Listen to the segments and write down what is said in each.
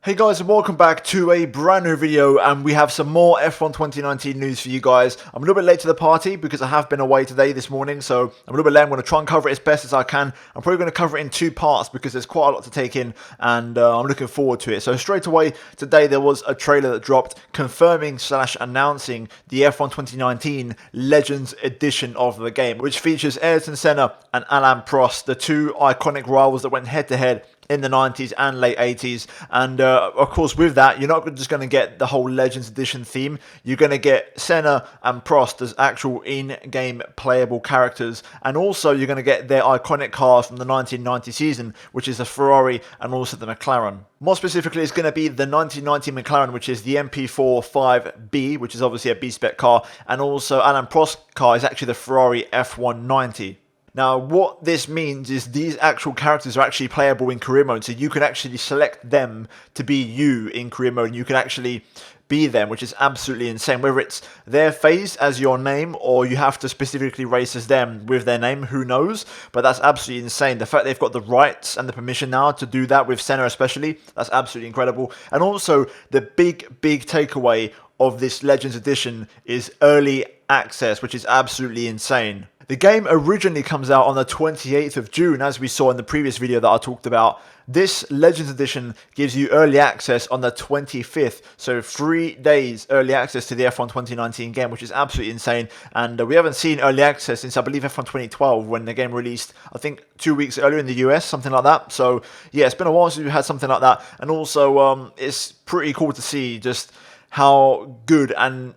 Hey guys, and welcome back to a brand new video, and we have some more F1 2019 news for you guys. I'm a little bit late to the party because I have been away today this morning, so I'm a little bit late. I'm going to try and cover it as best as I can. I'm probably going to cover it in two parts because there's quite a lot to take in, and I'm looking forward to it. So straight away, today there was a trailer that dropped confirming / announcing the F1 2019 Legends Edition of the game, which features Ayrton Senna and Alain Prost, the two iconic rivals that went head-to-head in the 90s and late 80s. And of course, with that, you're not just going to get the whole Legends Edition theme. You're going to get Senna and Prost as actual in-game playable characters, and also you're going to get their iconic cars from the 1990 season, which is the Ferrari and also the McLaren. More specifically, it's going to be the 1990 McLaren, which is the MP4 5B, which is obviously a B-spec car, and also Alain Prost's car is actually the Ferrari F190. Now, what this means is these actual characters are actually playable in career mode, so you can actually select them to be you in career mode, and you can actually be them, which is absolutely insane. Whether it's their face as your name, or you have to specifically race as them with their name, who knows? But that's absolutely insane. The fact they've got the rights and the permission now to do that with Senna especially, that's absolutely incredible. And also, the big takeaway of this Legends Edition is early access, which is absolutely insane. The game originally comes out on the 28th of June, as we saw in the previous video that I talked about. This Legends Edition gives you early access on the 25th, so 3 days early access to the F1 2019 game, which is absolutely insane. And we haven't seen early access since, I believe, F1 2012, when the game released, I think, 2 weeks earlier in the US, something like that. So, yeah, it's been a while since we've had something like that. And also, it's pretty cool to see just how good and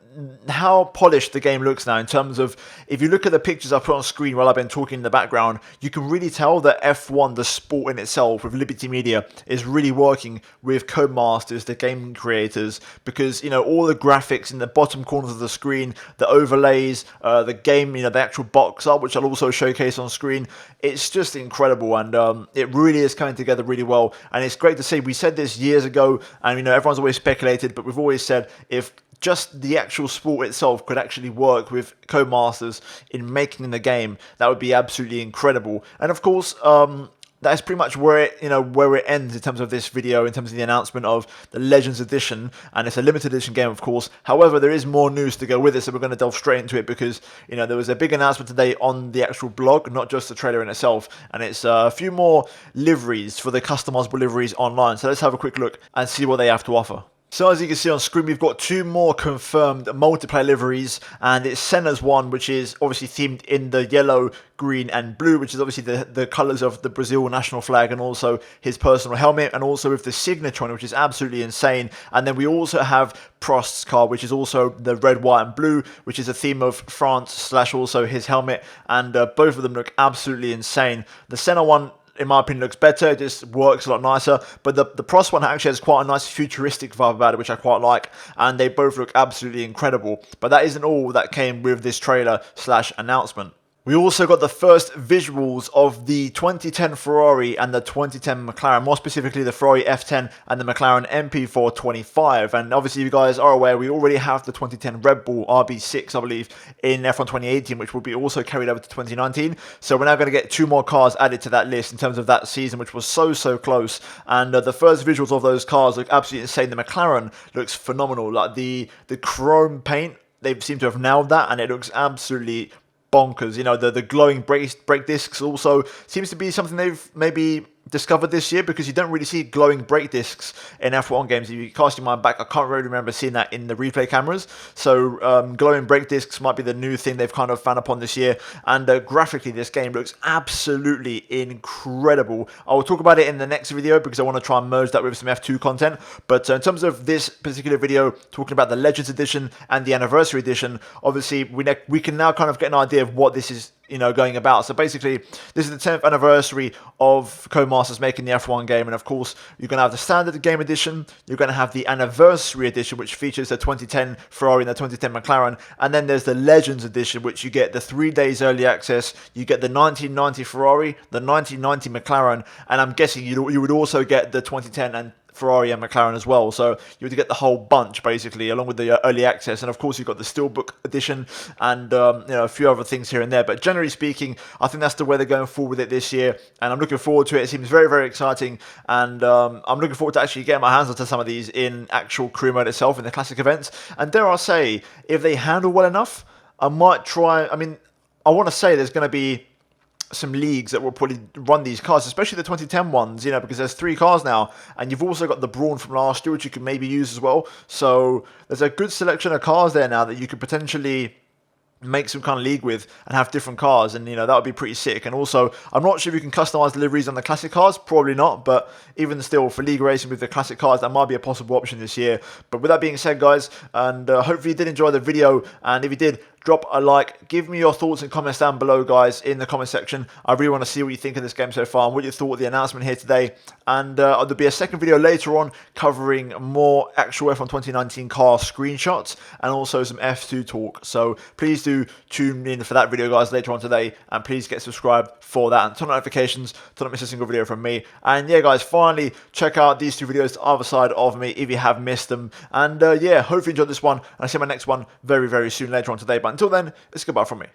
how polished the game looks now, in terms of, if you look at the pictures I put on screen while I've been talking in the background, you can really tell that F1, the sport in itself, with Liberty Media, is really working with Codemasters, the game creators, because, you know, all the graphics in the bottom corners of the screen, the overlays, the game, you know, the actual box art, which I'll also showcase on screen, it's just incredible, and it really is coming together really well, and it's great to see. We said this years ago, and, you know, everyone's always speculated, but we've always said, if just the actual sport itself could actually work with Codemasters in making the game, that would be absolutely incredible. And of course, that's pretty much where it ends in terms of this video, in terms of the announcement of the Legends Edition, and it's a limited edition game, of course. However, there is more news to go with it, so we're going to delve straight into it, because, you know, there was a big announcement today on the actual blog, not just the trailer in itself, and it's a few more liveries for the customizable liveries online. So let's have a quick look and see what they have to offer. So as you can see on screen, we've got two more confirmed multiplayer liveries, and it's Senna's one, which is obviously themed in the yellow, green and blue, which is obviously the colours of the Brazil national flag, and also his personal helmet, and also with the signature on it, which is absolutely insane. And then we also have Prost's car, which is also the red, white and blue, which is a theme of France / also his helmet, and both of them look absolutely insane. The Senna one, in my opinion, looks better. It just works a lot nicer. But the Prost one actually has quite a nice futuristic vibe about it, which I quite like. And they both look absolutely incredible. But that isn't all that came with this trailer / announcement. We also got the first visuals of the 2010 Ferrari and the 2010 McLaren, more specifically the Ferrari F10 and the McLaren MP425. And obviously, you guys are aware, we already have the 2010 Red Bull RB6, I believe, in F1 2018, which will be also carried over to 2019. So we're now going to get two more cars added to that list in terms of that season, which was so close. And the first visuals of those cars look absolutely insane. The McLaren looks phenomenal. Like the chrome paint, they seem to have nailed that, and it looks absolutely bonkers. You know, the glowing brake discs also seems to be something they've maybe discovered this year, because you don't really see glowing brake discs in F1 games. If you cast your mind back, I can't really remember seeing that in the replay cameras. So glowing brake discs might be the new thing they've kind of found upon this year. And graphically, this game looks absolutely incredible. I will talk about it in the next video, because I want to try and merge that with some F2 content. But in terms of this particular video, talking about the Legends Edition and the Anniversary Edition, obviously we can now kind of get an idea of what this is, you know, going about. So basically, this is the 10th anniversary of Codemasters making the F1 game, and of course, you're going to have the standard game edition, you're going to have the anniversary edition, which features the 2010 Ferrari and the 2010 McLaren, and then there's the Legends edition, which you get the 3 days early access, you get the 1990 Ferrari, the 1990 McLaren, and I'm guessing you would also get the 2010 and Ferrari and McLaren as well. So you would get the whole bunch basically, along with the early access, and of course you've got the Steelbook edition and a few other things here and there. But generally speaking, I think that's the way they're going forward with it this year, and I'm looking forward to it. It seems very, very exciting, and I'm looking forward to actually getting my hands onto some of these in actual career mode itself in the classic events. And dare I say, if they handle well enough, I might try. I mean, I want to say there's going to be some leagues that will probably run these cars, especially the 2010 ones, because there's 3 cars now, and you've also got the Brawn from last year, which you can maybe use as well. So there's a good selection of cars there now that you could potentially make some kind of league with and have different cars, and that would be pretty sick. And also, I'm not sure if you can customize liveries on the classic cars, probably not, but even still, for league racing with the classic cars, that might be a possible option this year. But with that being said, guys, and hopefully you did enjoy the video, and if you did, drop a like, give me your thoughts and comments down below, guys, in the comment section. I really want to see what you think of this game so far and what you thought of the announcement here today. And there'll be a second video later on covering more actual F1 2019 car screenshots and also some F2 talk. So please do tune in for that video, guys, later on today, and please get subscribed for that and turn on notifications to not miss a single video from me. And yeah, guys, finally check out these 2 videos the other side of me if you have missed them. And yeah, hopefully you enjoyed this one, and I'll see you in my next one very, very soon later on today. But until then, it's goodbye from me.